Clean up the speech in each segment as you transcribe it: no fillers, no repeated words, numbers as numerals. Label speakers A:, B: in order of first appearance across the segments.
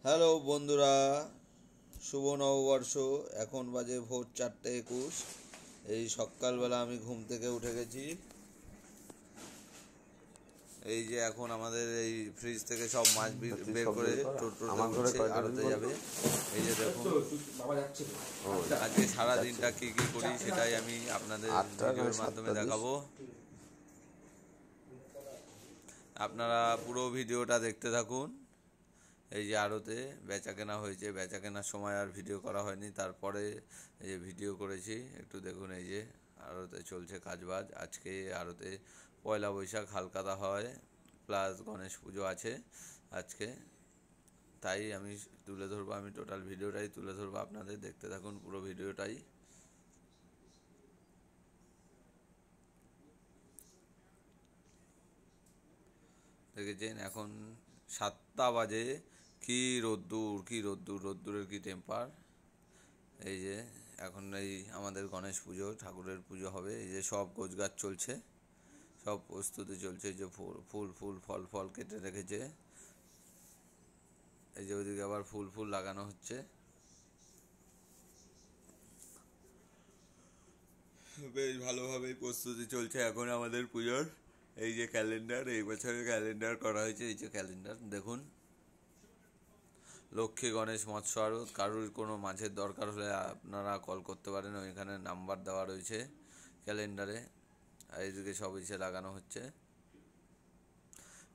A: Hello বন্ধুরা, শুভ নববর্ষ। এখন বাজে ভোর 4:21। এই সকালবেলা আমি ঘুম থেকে উঠে গেছি। এই যে এখন আমাদের এই ফ্রিজ থেকে সব মাছ বের করে টোটোতে উঠছে, আড়তে যাবে। এই যে দেখুন, আজকে সারা দিনটা কী কী করি সেটাই আমি আপনাদের ভিডিওর মাধ্যমে দেখাবো। আপনারা পুরো ভিডিওটা দেখতে থাকুন। এই যে আড়তে বেচা কেনা হয়েছে, বেচা কেনার সময় আর ভিডিও করা হয়নি, তারপরে এই যে ভিডিও করেছি, একটু দেখুন। এই যে আড়তে চলছে কাজবাজ। আজকে আড়তে পয়লা বৈশাখ, হালখাতা হয়, প্লাস গণেশ পুজো আছে আজকে, তাই আমি তুলে ধরবো। আমি টোটাল ভিডিওটাই তুলে ধরবো, আপনাদের দেখতে থাকুন পুরো ভিডিওটাই। দেখেছেন এখন 7টা বাজে, কি রোদ্দুর, কি রোদ্দুর, রোদ্দুরের কি টেম্পার। এই যে এখন এই আমাদের গণেশ পুজো, ঠাকুরের পুজো হবে। এই যে সব গোছগাছ চলছে, সব প্রস্তুতি চলছে। এই যে ফুল ফুল ফল ফল কেটে রেখেছে। এই যে ওইদিকে আবার ফুল ফুল লাগানো হচ্ছে। বেশ ভালোভাবেই প্রস্তুতি চলছে এখন আমাদের পুজোর। এই যে ক্যালেন্ডার, এই বছরের ক্যালেন্ডার করা হয়েছে। এই যে ক্যালেন্ডার দেখুন, লক্ষ্মী গণেশ মৎস্য আড়ত। কারোর কোনো মাছের দরকার হলে আপনারা কল করতে পারেন, ওইখানে নাম্বার দেওয়া রয়েছে ক্যালেন্ডারে। আর এইদিকে সব ইসে লাগানো হচ্ছে।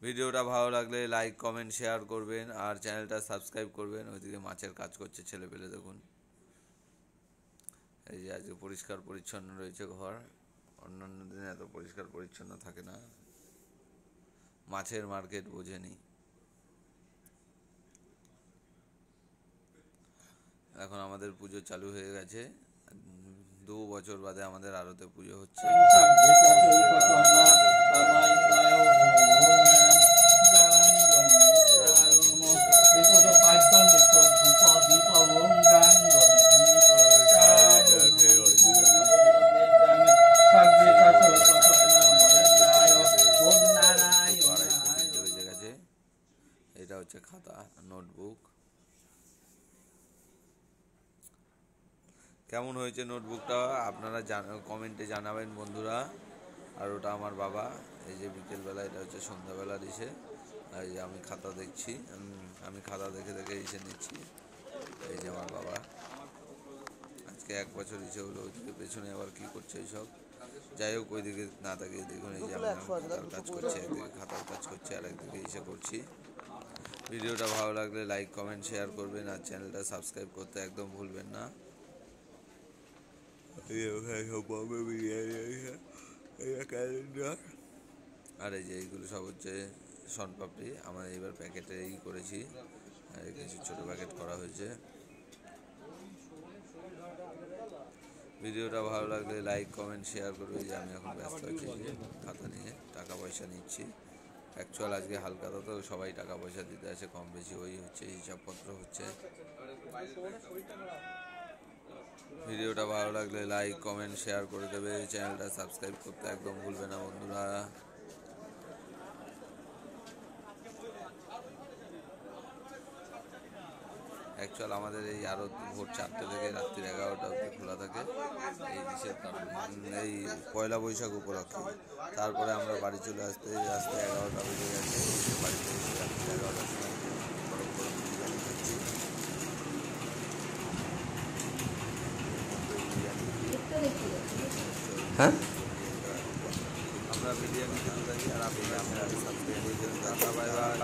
A: ভিডিওটা ভালো লাগলে লাইক কমেন্ট শেয়ার করবেন, আর চ্যানেলটা সাবস্ক্রাইব করবেন। ওইদিকে মাছের কাজ করছে ছেলেপেলে দেখুন। এই যে আজকে পরিষ্কার পরিচ্ছন্ন রয়েছে ঘর, অন্যান্য দিনে এত পরিষ্কার পরিচ্ছন্ন থাকে না। মাছের মার্কেট বোঝেনি। এখন আমাদের পুজো চালু হয়ে গেছে, 2 বছর বাদে আমাদের আড়তে পুজো হচ্ছে। এটা হচ্ছে খাতা, নোটবুক। কেমন হয়েছে নোটবুকটা আপনারা কমেন্টে জানাবেন বন্ধুরা। আর ওটা আমার বাবা। এই যে বিকেলবেলা, এটা হচ্ছে সন্ধ্যাবেলা দিছে। আর এই যে আমি খাতা দেখছি, আমি খাতা দেখে দেখে এসে নিচ্ছি। এই যে আমার বাবা, আজকে 1 বছর ইসে হলো। ওইদিকে পেছনে আবার কী করছে এইসব। যাই হোক, ওইদিকে না তাকিয়ে দেখুন। এই যে আমি খাতার কাজ করছি, একদিকে খাতার কাজ করছি আর একদিকে ইসে করছি। ভিডিওটা ভালো লাগলে লাইক কমেন্ট শেয়ার করবেন, আর চ্যানেলটা সাবস্ক্রাইব করতে একদম ভুলবেন না। আর এই যে এইগুলো সব হচ্ছে শনপাপড়ি, আমরা এইবার প্যাকেটে করেছি, আর কিছু ছোটো প্যাকেট করা হয়েছে। ভিডিওটা ভালো লাগলে লাইক কমেন্ট শেয়ার করবে। যে আমি এখন ব্যস্ত আছি খাতা নিয়ে, টাকা পয়সা নিচ্ছি। অ্যাকচুয়াল আজকে হালখাতা, তো সবাই টাকা পয়সা দিতে আসে কম বেশি, ওই হচ্ছে হিসাবপত্র হচ্ছে। ভিডিওটা ভালো লাগলে লাইক কমেন্ট শেয়ার করে দেবে, চ্যানেলটা সাবস্ক্রাইব করতে একদম ভুলবে না বন্ধুরা। অ্যাকচুয়াল আমাদের এই আরও ভোর 4টে থেকে রাত্রি 11টা অবধি খোলা থাকে, এই বিশেষ কারণে, এই পয়লা বৈশাখ উপলক্ষে। তারপরে আমরা বাড়ি চলে আসতে আসতে 11টা বেজে গেছে। বাড়িতে এসে রাত্রি 11টার সময় গরম গরম বিরিয়ানি খাচ্ছি। হ্যাঁ, আমরা বিরিয়ানি খেতে থাকি, আর আপনি আপনার সাবস্ক্রাইব করে দেবেন। Bye bye.